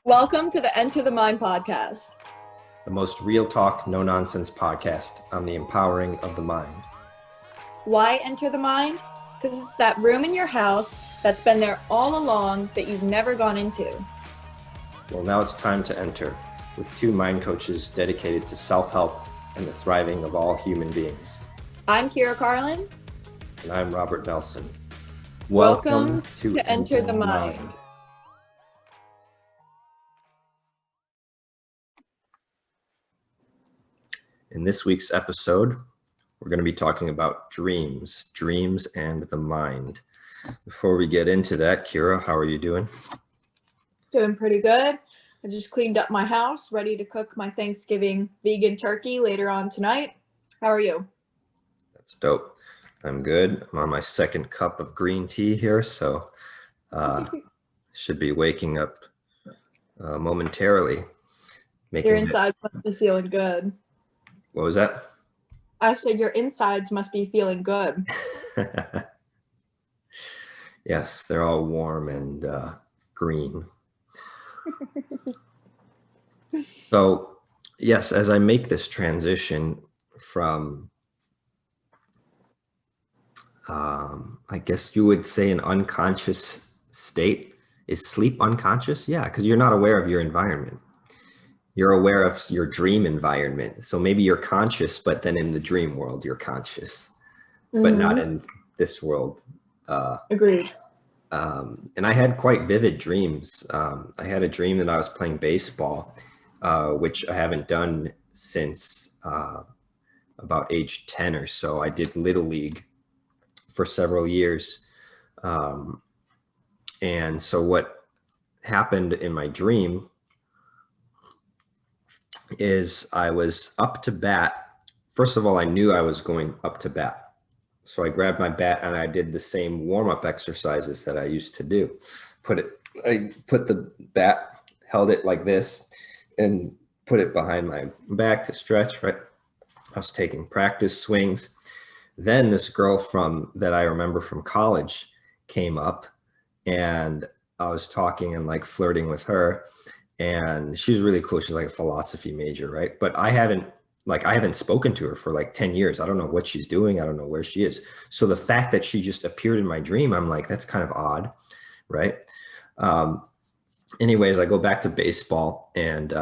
Welcome to the Enter the Mind podcast. The most real talk, no nonsense podcast on the empowering of the mind. Why enter the mind? Because it's that room in your house that's been there all along that you've never gone into. Well, now it's time to enter with two mind coaches dedicated to self-help and the thriving of all human beings. I'm Kyra Carlin. And I'm Robert Nelson. Welcome to Enter the Mind. In this week's episode, we're going to be talking about dreams and the mind. Before we get into that, Kyra, how are you doing? Doing pretty good. I just cleaned up my house, ready to cook my Thanksgiving vegan turkey later on tonight. How are you? That's dope. I'm good. I'm on my second cup of green tea here, so should be waking up momentarily. Your insides must be feeling good. What was that? I said your insides must be feeling good. Yes, they're all warm and green. So, yes, as I make this transition from, I guess you would say an unconscious state. Is sleep unconscious? Yeah, because you're not aware of your environment. You're aware of your dream environment. So maybe you're conscious, but then in the dream world, you're conscious, but not in this world. Agreed. And I had quite vivid dreams. I had a dream that I was playing baseball, which I haven't done since about age 10 or so. I did Little League for several years. And so what happened in my dream is I was up to bat. First of all, I knew I was going up to bat. So I grabbed my bat and I did the same warm-up exercises that I used to do. I put the bat, held it like this, and put it behind my back to stretch, right? I was taking practice swings. Then this girl that I remember from college came up, and I was talking and like flirting with her. And she's really cool. She's like a philosophy major, right? But I haven't spoken to her for like 10 years. I don't know what she's doing. I don't know where she is. So the fact that she just appeared in my dream, I'm like, that's kind of odd, right? Anyways, I go back to baseball, and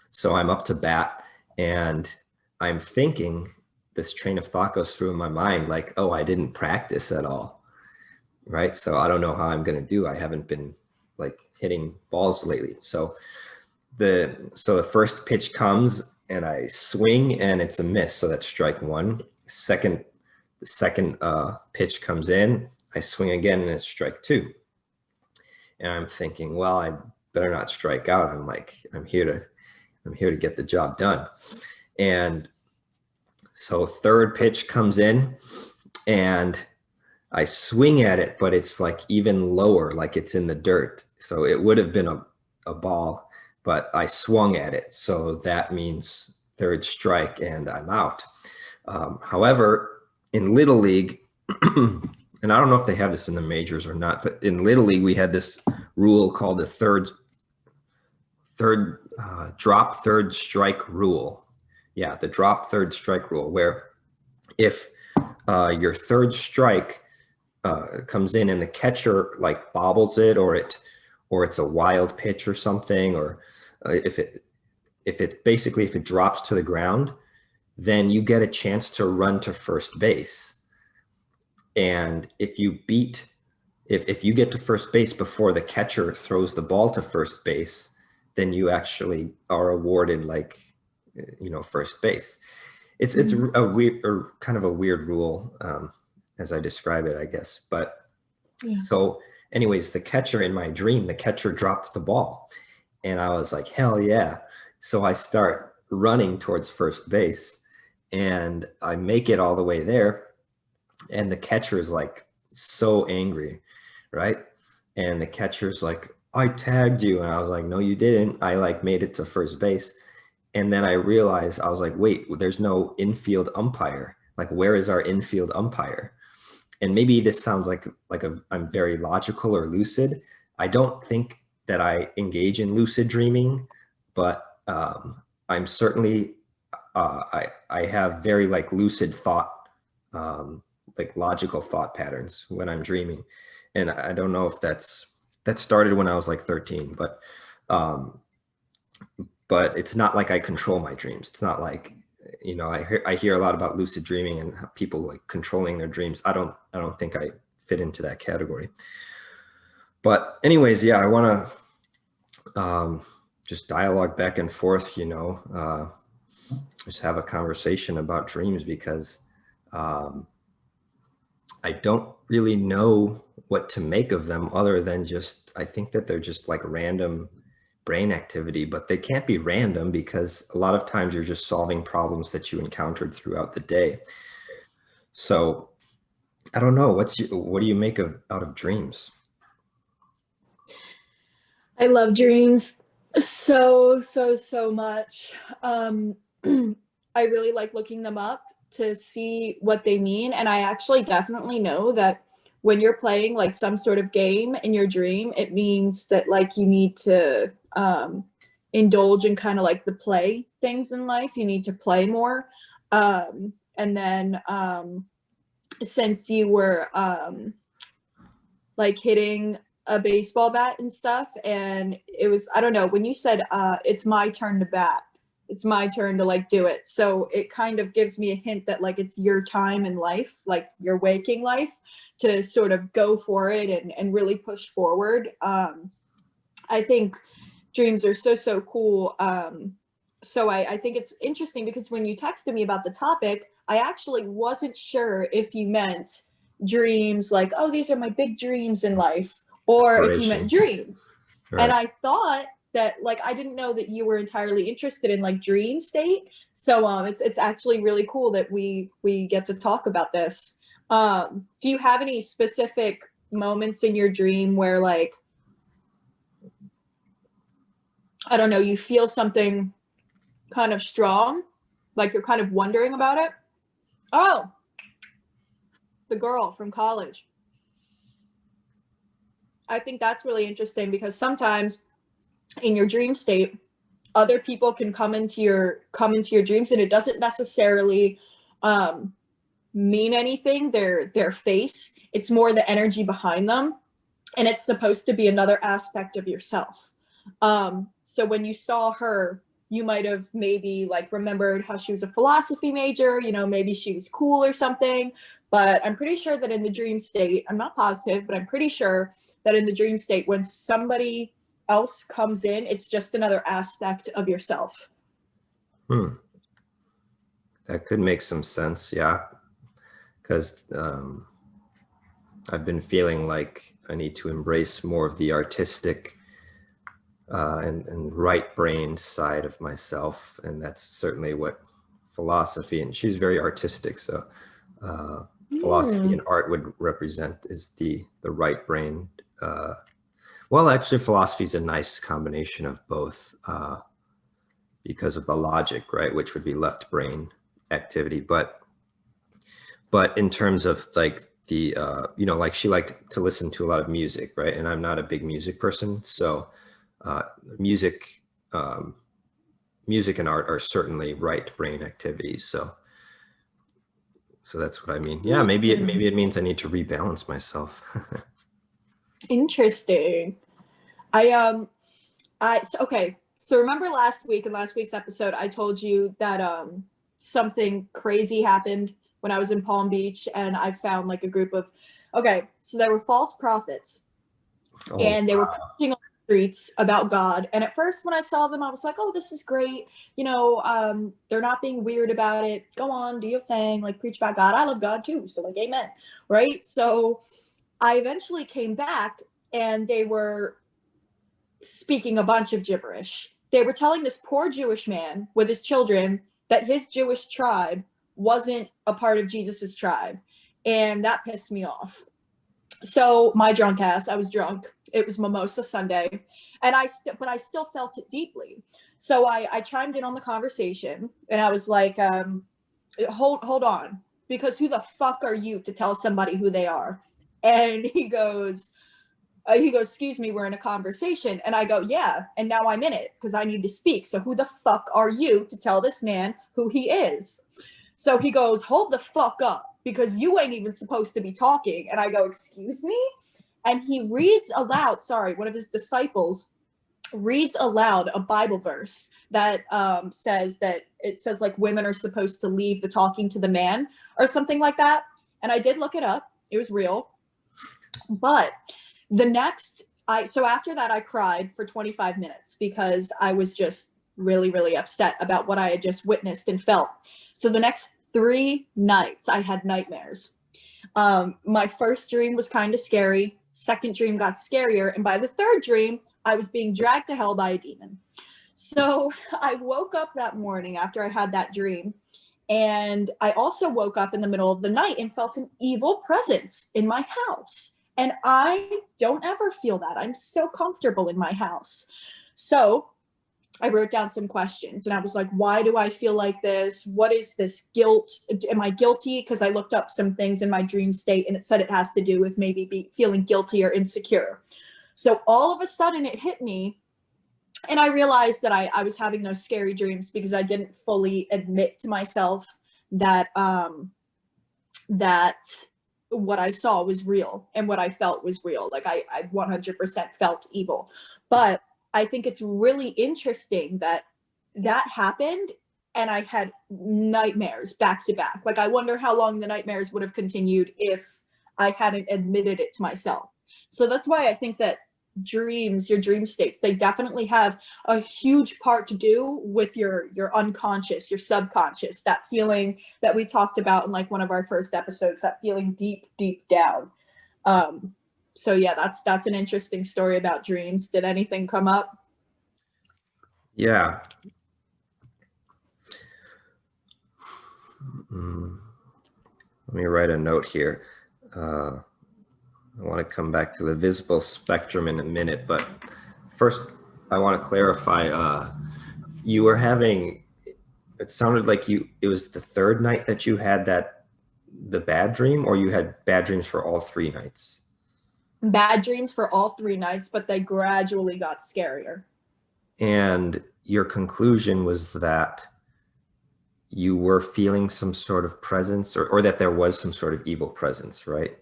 so I'm up to bat, and I'm thinking, this train of thought goes through in my mind, like, oh, I didn't practice at all, right? So I don't know how I'm going to do. I haven't been like hitting balls lately. So the first pitch comes and I swing and it's a miss. So that's strike one. The second pitch comes in, I swing again and it's strike two. And I'm thinking, well, I better not strike out. I'm here to get the job done. And so third pitch comes in and I swing at it, but it's like even lower, like it's in the dirt. So it would have been a ball, but I swung at it. So that means third strike and I'm out. However, in Little League, and I don't know if they have this in the majors or not, but in Little League, we had this rule called the drop third strike rule. Yeah, the drop third strike rule, where if your third strike comes in and the catcher like bobbles it, or it's a wild pitch or something, or if it drops to the ground, then you get a chance to run to first base. And if you get to first base before the catcher throws the ball to first base, then you actually are awarded first base. It's a weird, or kind of a weird rule, as I describe it, I guess. But yeah. So anyways, the catcher in my dream, the catcher dropped the ball and I was like, hell yeah. So I start running towards first base and I make it all the way there. And the catcher is like so angry, right? And the catcher's like, I tagged you. And I was like, no, you didn't. I like made it to first base. And then I realized, I was like, wait, there's no infield umpire. Like, where is our infield umpire? And maybe this sounds like I'm very logical or lucid. I don't think that I engage in lucid dreaming, but I'm certainly I have very like lucid thought, like logical thought patterns when I'm dreaming, and I don't know if that started when I was like 13, but it's not like I control my dreams. It's not like, you know, I hear a lot about lucid dreaming and people like controlling their dreams. I don't think I fit into that category. But anyways, yeah, I want to just dialogue back and forth, you know, just have a conversation about dreams, because I don't really know what to make of them, other than just, I think that they're just like random brain activity, but they can't be random because a lot of times you're just solving problems that you encountered throughout the day. So I don't know, what do you make out of dreams? I love dreams so, so, so much. I really like looking them up to see what they mean. And I actually definitely know that when you're playing like some sort of game in your dream, it means that like you need to indulge in kind of like the play things in life. You need to play more. And then since you were like hitting a baseball bat and stuff, and it was, I don't know, when you said it's my turn to bat, it's my turn to like do it, so it kind of gives me a hint that like it's your time in life, like your waking life, to sort of go for it and really push forward. I think dreams are so, so cool. So I think it's interesting because when you texted me about the topic, I actually wasn't sure if you meant dreams like, oh, these are my big dreams in life, or if you meant dreams. Right. And I thought that like I didn't know that you were entirely interested in like dream state. So it's actually really cool that we get to talk about this. Do you have any specific moments in your dream where like, I don't know, you feel something kind of strong, like you're kind of wondering about it? Oh, the girl from college. I think that's really interesting because sometimes in your dream state, other people can come into your dreams, and it doesn't necessarily mean anything, their face. It's more the energy behind them, and it's supposed to be another aspect of yourself. So when you saw her, you might have maybe like remembered how she was a philosophy major, you know, maybe she was cool or something. But I'm pretty sure that in the dream state, I'm not positive, but I'm pretty sure that in the dream state, when somebody else comes in, it's just another aspect of yourself. That could make some sense, yeah. Because I've been feeling like I need to embrace more of the artistic and right-brained side of myself, and that's certainly what philosophy, and she's very artistic, so philosophy and art would represent is the right-brained. Well, actually, philosophy is a nice combination of both because of the logic, right, which would be left brain activity, but in terms of like the you know, like she liked to listen to a lot of music, right, and I'm not a big music person, so music and art are certainly right brain activities, so that's what I mean. Yeah, maybe it means I need to rebalance myself. Interesting. So remember last week, in last week's episode, I told you that something crazy happened when I was in Palm Beach, and I found like a group of, so there were false prophets, and they were preaching on the streets about God. And at first when I saw them, I was like, oh, this is great. You know, they're not being weird about it. Go on, do your thing, like preach about God. I love God too. So like, amen. Right. So I eventually came back, and they were speaking a bunch of gibberish. They were telling this poor Jewish man with his children that his Jewish tribe wasn't a part of Jesus's tribe. And that pissed me off. So my drunk ass, I was drunk. It was Mimosa Sunday, and but I still felt it deeply. So I chimed in on the conversation, and I was like, hold on, because who the fuck are you to tell somebody who they are? And he goes, he goes, excuse me, we're in a conversation. And I go, yeah. And now I'm in it because I need to speak. So who the fuck are you to tell this man who he is? So he goes, hold the fuck up because you ain't even supposed to be talking. And I go, excuse me? And he reads aloud, one of his disciples reads aloud a Bible verse that says like women are supposed to leave the talking to the man or something like that. And I did look it up. It was real. But so after that, I cried for 25 minutes because I was just really, really upset about what I had just witnessed and felt. So the next 3 nights I had nightmares. My first dream was kind of scary. Second dream got scarier. And by the third dream, I was being dragged to hell by a demon. So I woke up that morning after I had that dream. And I also woke up in the middle of the night and felt an evil presence in my house. And I don't ever feel that. I'm so comfortable in my house. So I wrote down some questions and I was like, why do I feel like this? What is this guilt? Am I guilty? Because I looked up some things in my dream state and it said it has to do with maybe feeling guilty or insecure. So all of a sudden it hit me and I realized that I was having those scary dreams because I didn't fully admit to myself that that what I saw was real and what I felt was real. Like I 100% felt evil. But I think it's really interesting that happened and I had nightmares back to back. Like I wonder how long the nightmares would have continued if I hadn't admitted it to myself. So that's why I think that dreams, your dream states, they definitely have a huge part to do with your unconscious, your subconscious, that feeling that we talked about in like one of our first episodes, that feeling deep down. So yeah, that's an interesting story about dreams. Did anything come up? Yeah. Let me write a note here. I want to come back to the visible spectrum in a minute, but first I want to clarify, you were having, it sounded like it was the third night that you had the bad dream, or you had bad dreams for all 3 nights? Bad dreams for all 3 nights, but they gradually got scarier. And your conclusion was that you were feeling some sort of presence, or that there was some sort of evil presence, right?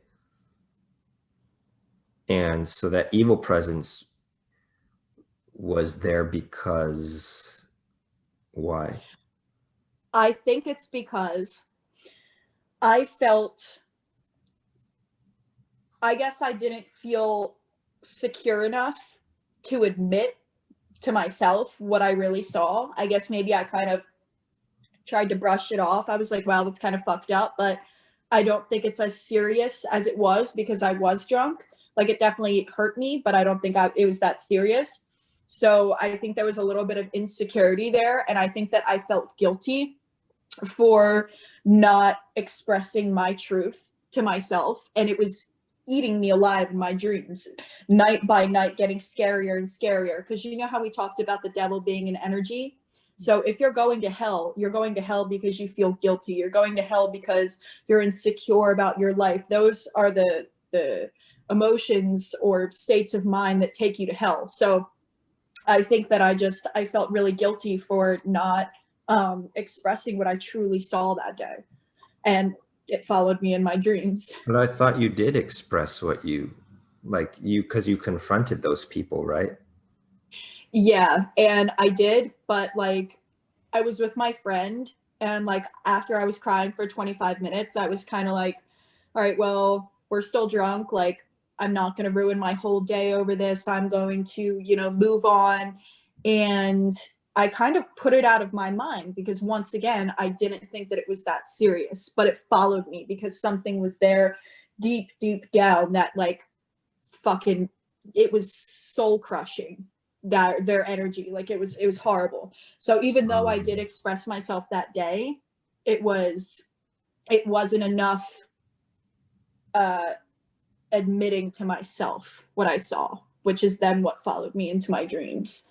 And so that evil presence was there because why? I think it's because I guess I didn't feel secure enough to admit to myself what I really saw. I guess maybe I kind of tried to brush it off. I was like, wow, that's kind of fucked up, but I don't think it's as serious as it was because I was drunk. Like it definitely hurt me, but I don't think it was that serious. So I think there was a little bit of insecurity there. And I think that I felt guilty for not expressing my truth to myself. And it was eating me alive in my dreams, night by night, getting scarier and scarier. Because you know how we talked about the devil being an energy? So if you're going to hell, you're going to hell because you feel guilty. You're going to hell because you're insecure about your life. Those are the emotions or states of mind that take you to hell. So I think that I felt really guilty for not expressing what I truly saw that day. And it followed me in my dreams. But I thought you did express what because you confronted those people, right? Yeah, and I did, but like I was with my friend and like after I was crying for 25 minutes, I was kind of like, all right, well, we're still drunk. Like I'm not going to ruin my whole day over this. I'm going to, move on. And I kind of put it out of my mind because once again, I didn't think that it was that serious, but it followed me because something was there deep down that like fucking, it was soul crushing, that their energy. Like it was horrible. So even though I did express myself that day, it wasn't enough admitting to myself what I saw, which is then what followed me into my dreams.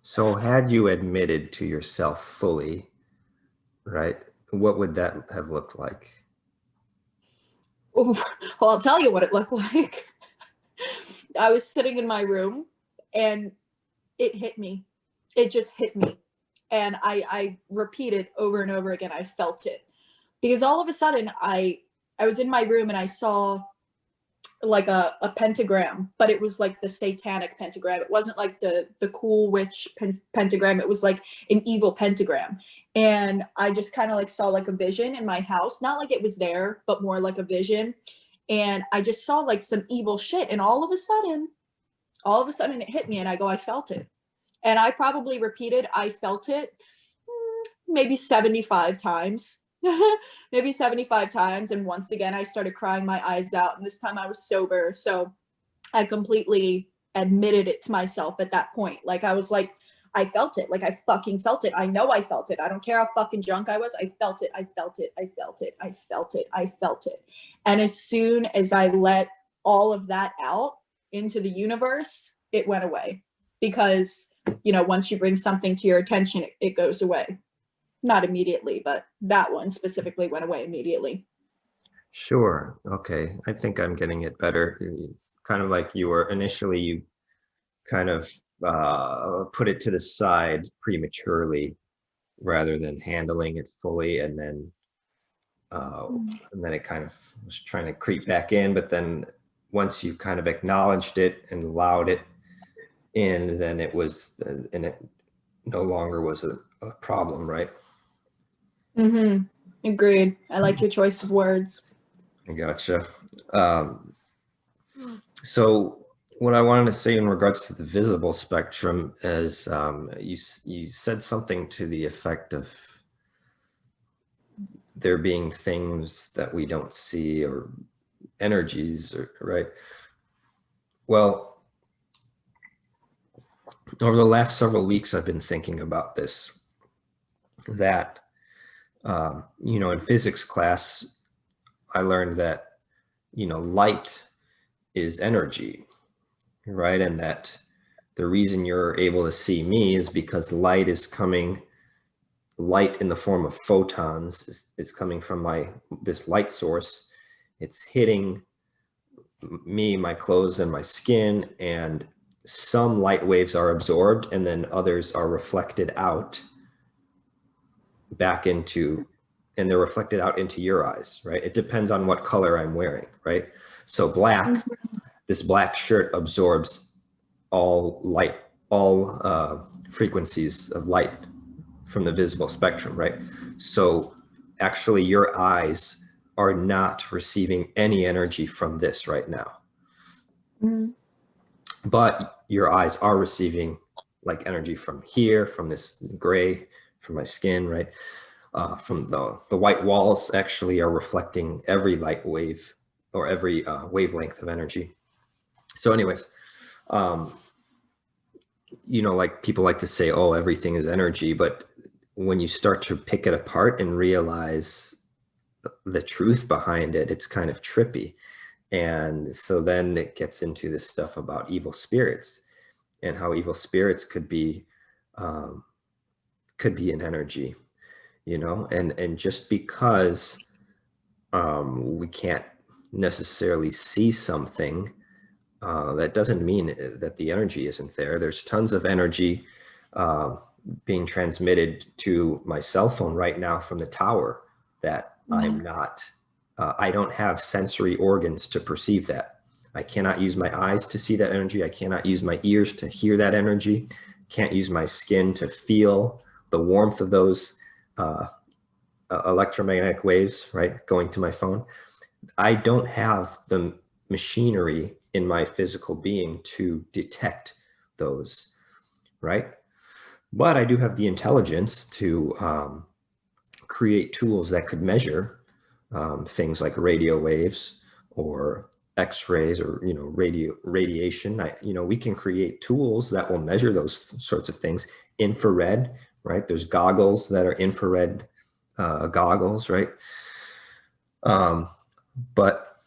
So had you admitted to yourself fully, right, what would that have looked like? Well, I'll tell you what it looked like. I was sitting in my room and it hit me. It just hit me. And I repeated over and over again, I felt it. Because all of a sudden I was in my room and I saw like a pentagram, but it was like the satanic pentagram. It wasn't like the cool witch pentagram. It was like an evil pentagram. And I just kind of like saw like a vision in my house, not like it was there, but more like a vision. And I just saw like some evil shit. And all of a sudden it hit me and I go, I felt it. And I probably repeated, I felt it maybe 75 times. Maybe 75 times. And once again, I started crying my eyes out. And this time I was sober. So I completely admitted it to myself at that point. Like, I was like, I felt it. Like, I fucking felt it. I know I felt it. I don't care how fucking drunk I was. I felt it. I felt it. I felt it. I felt it. I felt it. And as soon as I let all of that out into the universe, it went away. Because, you know, once you bring something to your attention, it goes away. Not immediately, but that one specifically went away immediately. Sure. Okay. I think I'm getting it better. It's kind of like you were initially, you kind of put it to the side prematurely rather than handling it fully. And then it kind of was trying to creep back in. But then once you kind of acknowledged it and allowed it in, then it was, and it no longer was a problem, right? Mm-hmm. Agreed. I like your choice of words. I gotcha. So what I wanted to say in regards to the visible spectrum is you said something to the effect of there being things that we don't see or energies, right? Well, over the last several weeks, I've been thinking about this, that you know, in physics class, I learned that, you know, light is energy, right? And that the reason you're able to see me is because light is coming, light in the form of photons is coming from this light source. It's hitting me, my clothes, and my skin, and some light waves are absorbed and then others are reflected out back into, and they're reflected out into your eyes, right? It depends on what color I'm wearing, right? So black, this black shirt absorbs all light, all frequencies of light from the visible spectrum, right? So actually your eyes are not receiving any energy from this right now. Mm-hmm. But your eyes are receiving like energy from here, from this gray, from my skin, right? From the white walls actually are reflecting every light wave or every wavelength of energy. So anyways, you know, like people like to say, oh, everything is energy. But when you start to pick it apart and realize the truth behind it, it's kind of trippy. And so then it gets into this stuff about evil spirits and how evil spirits could be an energy, you know, and just because we can't necessarily see something, that doesn't mean that the energy isn't there. There's tons of energy being transmitted to my cell phone right now from the tower that I'm not, I don't have sensory organs to perceive that. I cannot use my eyes to see that energy. I cannot use my ears to hear that energy. Can't use my skin to feel the warmth of those electromagnetic waves, right, going to my phone. I don't have the machinery in my physical being to detect those, right? But I do have the intelligence to create tools that could measure things like radio waves or X-rays or, you know, radiation. You know, we can create tools that will measure those sorts of things. Infrared, right? There's goggles that are infrared goggles, right? But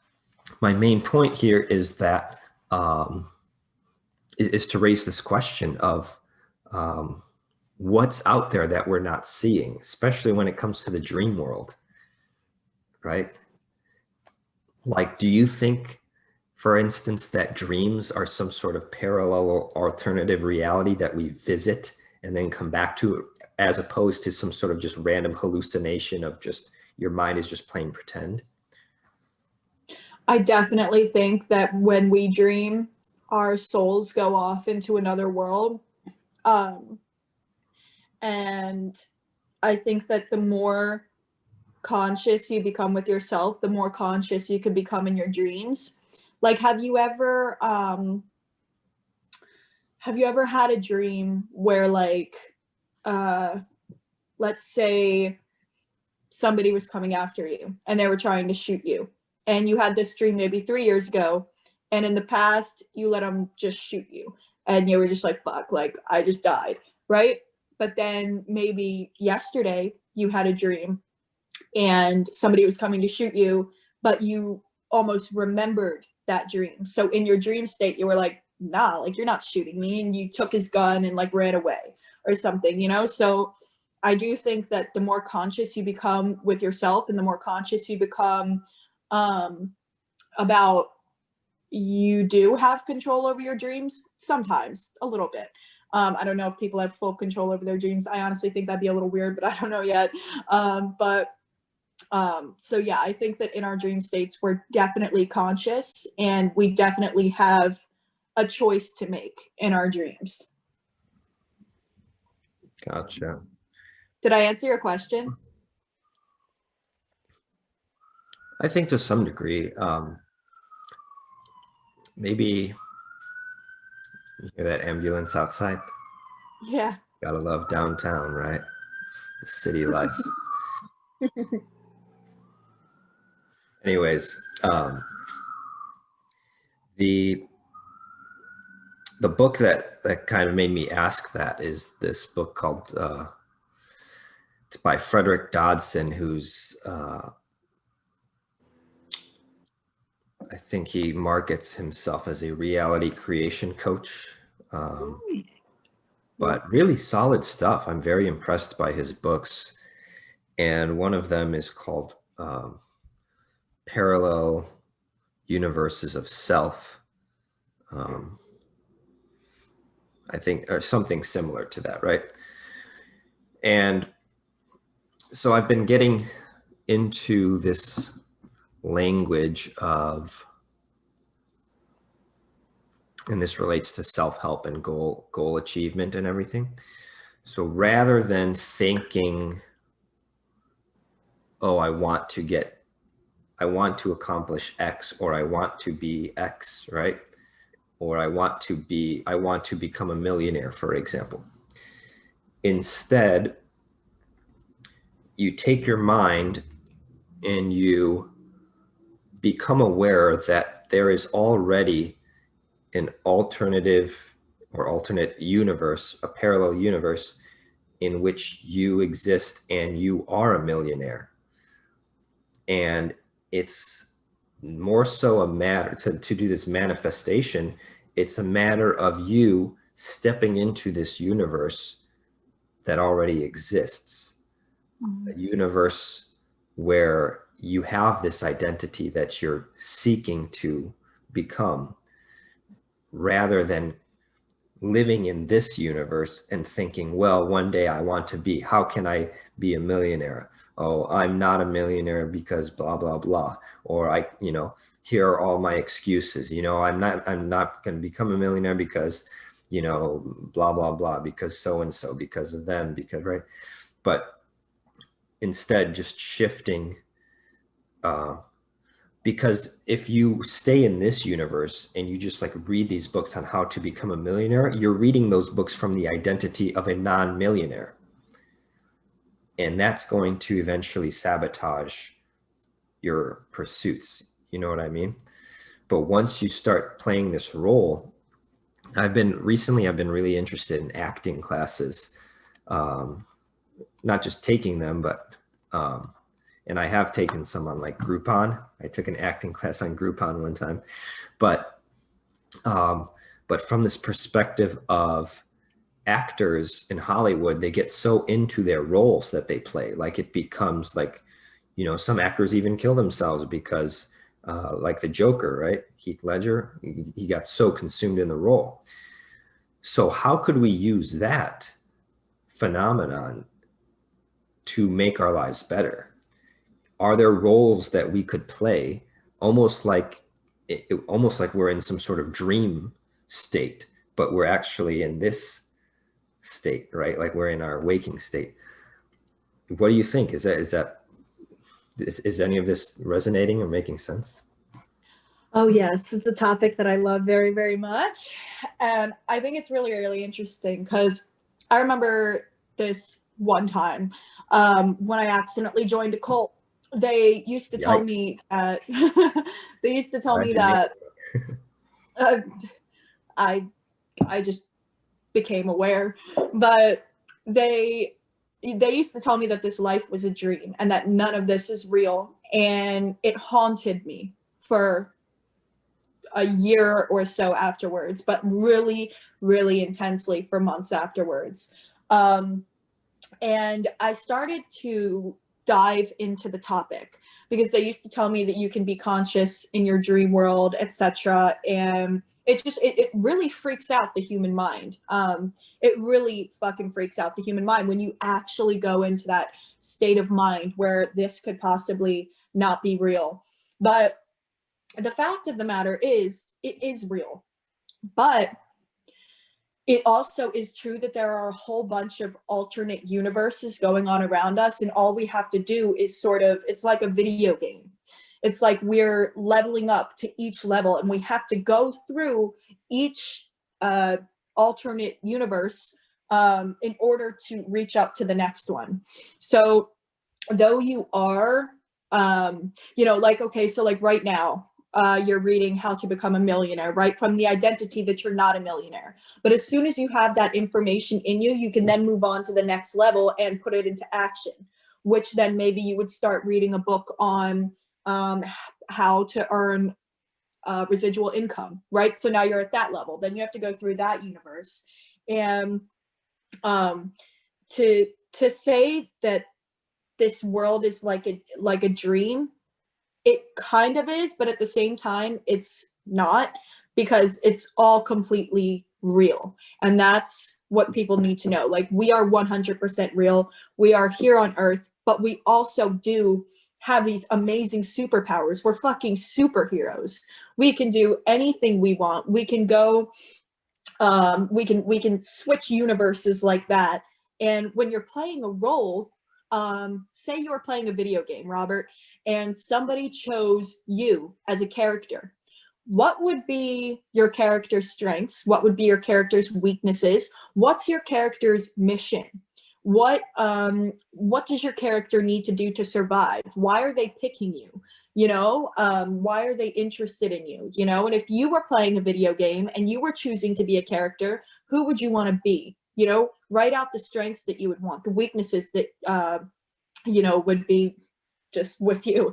my main point here is that is to raise this question of what's out there that we're not seeing, especially when it comes to the dream world, right? Like, do you think for instance, that dreams are some sort of parallel alternative reality that we visit and then come back to, as opposed to some sort of just random hallucination of just your mind is just playing pretend? I definitely think that when we dream, our souls go off into another world. Um, and I think that the more conscious you become with yourself, the more conscious you can become in your dreams. Like, have you ever had a dream where, like, uh let's say somebody was coming after you and they were trying to shoot you, and you had this dream maybe 3 years ago, and in the past you let them just shoot you and you were just like, fuck, like I just died, right? But then maybe yesterday you had a dream and somebody was coming to shoot you, but you almost remembered that dream. So in your dream state, you were like, nah, like you're not shooting me. And you took his gun and like ran away or something, you know? So I do think that the more conscious you become with yourself and the more conscious you become about, you do have control over your dreams sometimes, a little bit. I don't know if people have full control over their dreams. I honestly think that'd be a little weird, but I don't know yet. So yeah, I think that in our dream states, we're definitely conscious and we definitely have a choice to make in our dreams. Gotcha. Did I answer your question? I think to some degree, maybe you hear that ambulance outside. Yeah. Gotta love downtown, right? The city life. Anyways, the book that kind of made me ask that is this book called it's by Frederick Dodson, who's I think he markets himself as a reality creation coach, but really solid stuff. I'm very impressed by his books, and one of them is called Parallel Universes of Self. I think, or something similar to that, right? And so I've been getting into this language of, and this relates to self-help and goal achievement and everything. So rather than thinking, oh, I want to accomplish X, or I want to be X, right? Or I want to become a millionaire, for example. Instead, you take your mind and you become aware that there is already an alternative or alternate universe, a parallel universe in which you exist and you are a millionaire. And it's more so a matter to do this manifestation. It's a matter of you stepping into this universe that already exists, a universe where you have this identity that you're seeking to become, rather than living in this universe and thinking, well, one day I want to be, how can I be a millionaire? Oh, I'm not a millionaire because blah, blah, blah. Or here are all my excuses. I'm not going to become a millionaire because, blah, blah, blah, because so-and-so, because of them, because, right. But instead just shifting, because if you stay in this universe and you just like read these books on how to become a millionaire, you're reading those books from the identity of a non-millionaire. And that's going to eventually sabotage your pursuits. You know what I mean? But once you start playing this role, I've been really interested in acting classes, not just taking them, but and I have taken some on like Groupon. I took an acting class on Groupon one time, but from this perspective of actors in Hollywood, they get so into their roles that they play, like it becomes like, some actors even kill themselves because like the Joker, right? Heath Ledger, he got so consumed in the role. So how could we use that phenomenon to make our lives better? Are there roles that we could play almost like we're in some sort of dream state, but we're actually in this state, right? Like we're in our waking state. What do you think? Is any of this resonating or making sense? Oh, yes, it's a topic that I love very, very much. And I think it's really, really interesting because I remember this one time when I accidentally joined a cult. They used to tell Yikes. me that they used to tell Glad me you made that uh, I I just became aware, but they they used to tell me that this life was a dream and that none of this is real, and it haunted me for a year or so afterwards, but really, really intensely for months afterwards. Um, and I started to dive into the topic because they used to tell me that you can be conscious in your dream world, etc. And it really freaks out the human mind. It really fucking freaks out the human mind when you actually go into that state of mind where this could possibly not be real. But the fact of the matter is, it is real. But it also is true that there are a whole bunch of alternate universes going on around us, and all we have to do is sort of, it's like a video game. It's like we're leveling up to each level, and we have to go through each uh, alternate universe in order to reach up to the next one. So, though you are, like, okay, so like right now, you're reading How to Become a Millionaire, right? From the identity that you're not a millionaire. But as soon as you have that information in you, you can then move on to the next level and put it into action, which then maybe you would start reading a book on how to earn residual income, right? So now you're at that level. Then you have to go through that universe. And um, to say that this world is like a dream, it kind of is, but at the same time it's not, because it's all completely real, and that's what people need to know. Like, we are 100% real. We are here on earth, but we also do have these amazing superpowers. We're fucking superheroes. We can do anything we want. We can go we can switch universes like that. And when you're playing a role, say you're playing a video game, Robert, and somebody chose you as a character, what would be your character's strengths? What would be your character's weaknesses? What's your character's mission? What does your character need to do to survive? Why are they picking you? Why are they interested in you? And if you were playing a video game and you were choosing to be a character, who would you want to be? Write out the strengths that you would want, the weaknesses that would be just with you,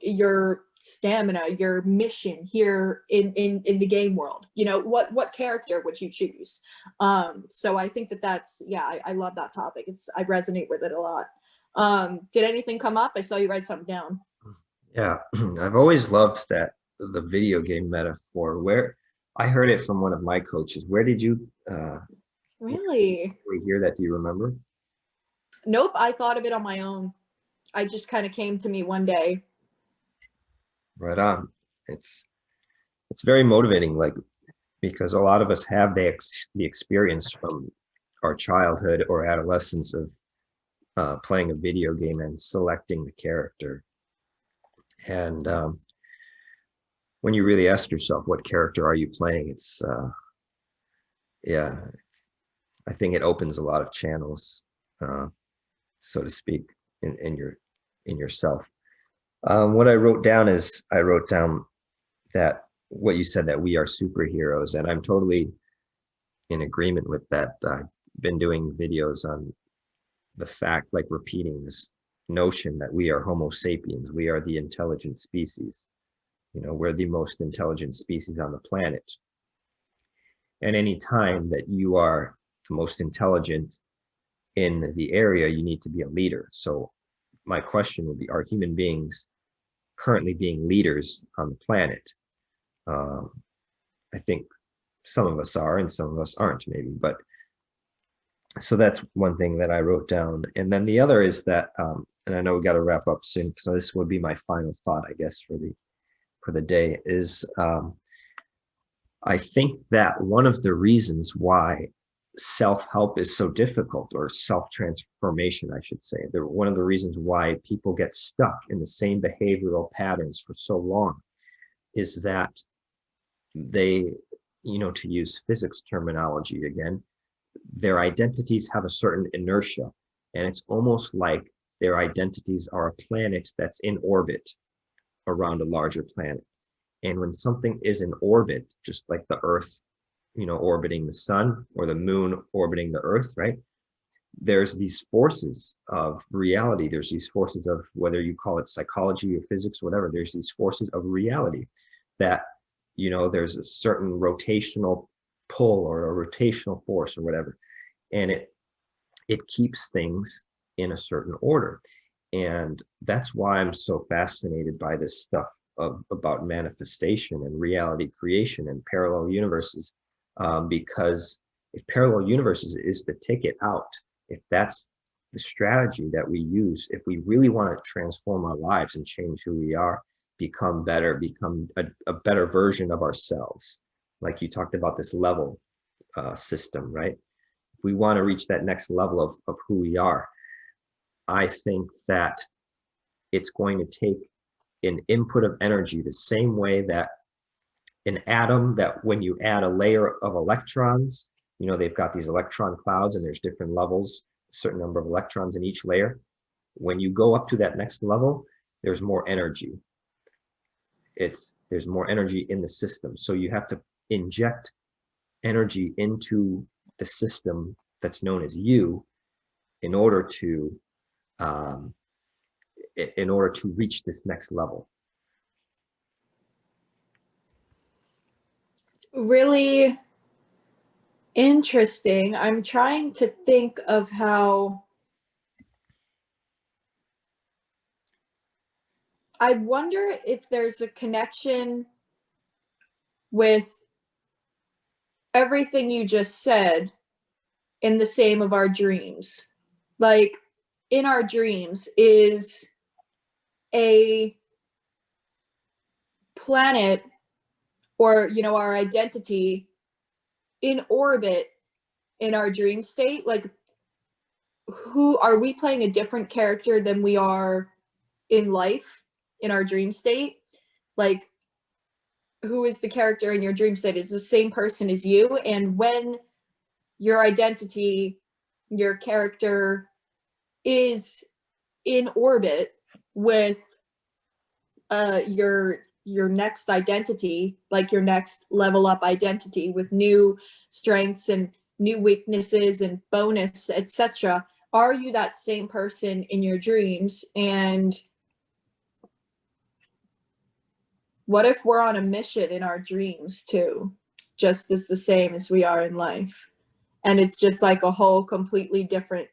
your stamina, your mission here in the game world. What character would you choose? So I think that's, yeah, I love that topic. I resonate with it a lot. Did anything come up? I saw you write something down. Yeah, I've always loved the video game metaphor. Where I heard it from one of my coaches. Where did you Really? hear that? Do you remember? Nope, I thought of it on my own. I just kind of came to me one day. Right on. It's very motivating, like, because a lot of us have the experience from our childhood or adolescence of playing a video game and selecting the character. And when you really ask yourself, what character are you playing? Yeah, I think it opens a lot of channels, so to speak, in yourself. What I wrote down that what you said, that we are superheroes, and I'm totally in agreement with that. I've been doing videos on the fact, like repeating this notion that we are Homo sapiens, we are the intelligent species. We're the most intelligent species on the planet. And any time that you are the most intelligent in the area, you need to be a leader. So my question would be, are human beings currently being leaders on the planet. I think some of us are and some of us aren't, maybe, but so that's one thing that I wrote down. And then the other is that, and I know we got to wrap up soon, so this would be my final thought, I guess, for the day, is I think that one of the reasons why self-help is so difficult, or self-transformation, I should say, one of the reasons why people get stuck in the same behavioral patterns for so long is that they, to use physics terminology again, their identities have a certain inertia, and it's almost like their identities are a planet that's in orbit around a larger planet. And when something is in orbit, just like the Earth, orbiting the sun, or the moon orbiting the Earth, right? There's these forces of reality. There's these forces of, whether you call it psychology or physics, whatever, there's these forces of reality that, there's a certain rotational pull or a rotational force or whatever, and it keeps things in a certain order. And that's why I'm so fascinated by this stuff about manifestation and reality creation and parallel universes, because if parallel universes is the ticket out, if that's the strategy that we use, if we really want to transform our lives and change who we are, become better, become a better version of ourselves, like you talked about, this level system, right? If we want to reach that next level of who we are, I think that it's going to take an input of energy, the same way that an atom, that when you add a layer of electrons, they've got these electron clouds and there's different levels, a certain number of electrons in each layer. When you go up to that next level, there's more energy. There's more energy in the system. So you have to inject energy into the system that's known as you in order to reach this next level. Really interesting. I'm trying to think of how I wonder if there's a connection with everything you just said in the same of our dreams. Like, in our dreams is a planet, or our identity in orbit in our dream state. Like, who are we playing a different character than we are in life in our dream state? Like, who is the character in your dream state is the same person as you, and when your identity, your character is in orbit with your next identity, like your next level up identity with new strengths and new weaknesses and bonus, etc., are you that same person in your dreams? And what if we're on a mission in our dreams too, just as the same as we are in life? And it's just like a whole completely different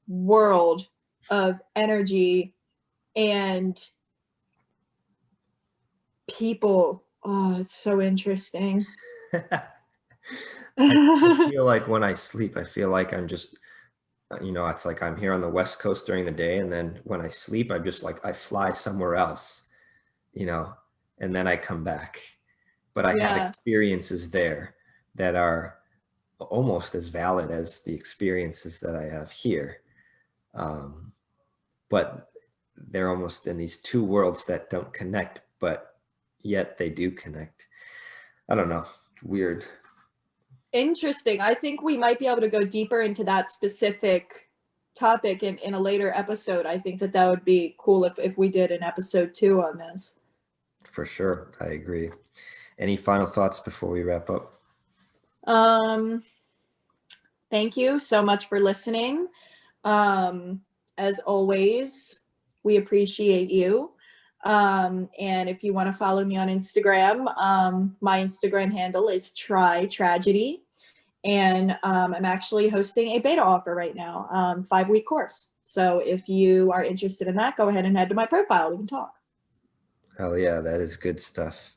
world of energy and people. Oh, it's so interesting. I feel like when I sleep, I feel like I'm just, it's like I'm here on the West Coast during the day, and then when I sleep, I'm just like, I fly somewhere else, and then I come back. But I have experiences there that are almost as valid as the experiences that I have here. But they're almost in these two worlds that don't connect, but yet they do connect. I don't know. Weird. Interesting. I think we might be able to go deeper into that specific topic in a later episode. I think that would be cool if we did an episode 2 on this. For sure. I agree. Any final thoughts before we wrap up? Thank you so much for listening. As always, we appreciate you. And if you want to follow me on Instagram, my Instagram handle is trytragedy. And I'm actually hosting a beta offer right now, 5-week course. So if you are interested in that, go ahead and head to my profile. We can talk. Hell yeah, that is good stuff.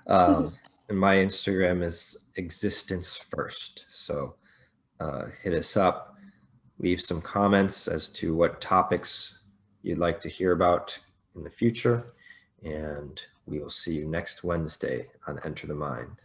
And my Instagram is existence first. So hit us up, leave some comments as to what topics you'd like to hear about in the future. And we will see you next Wednesday on Enter the Mind.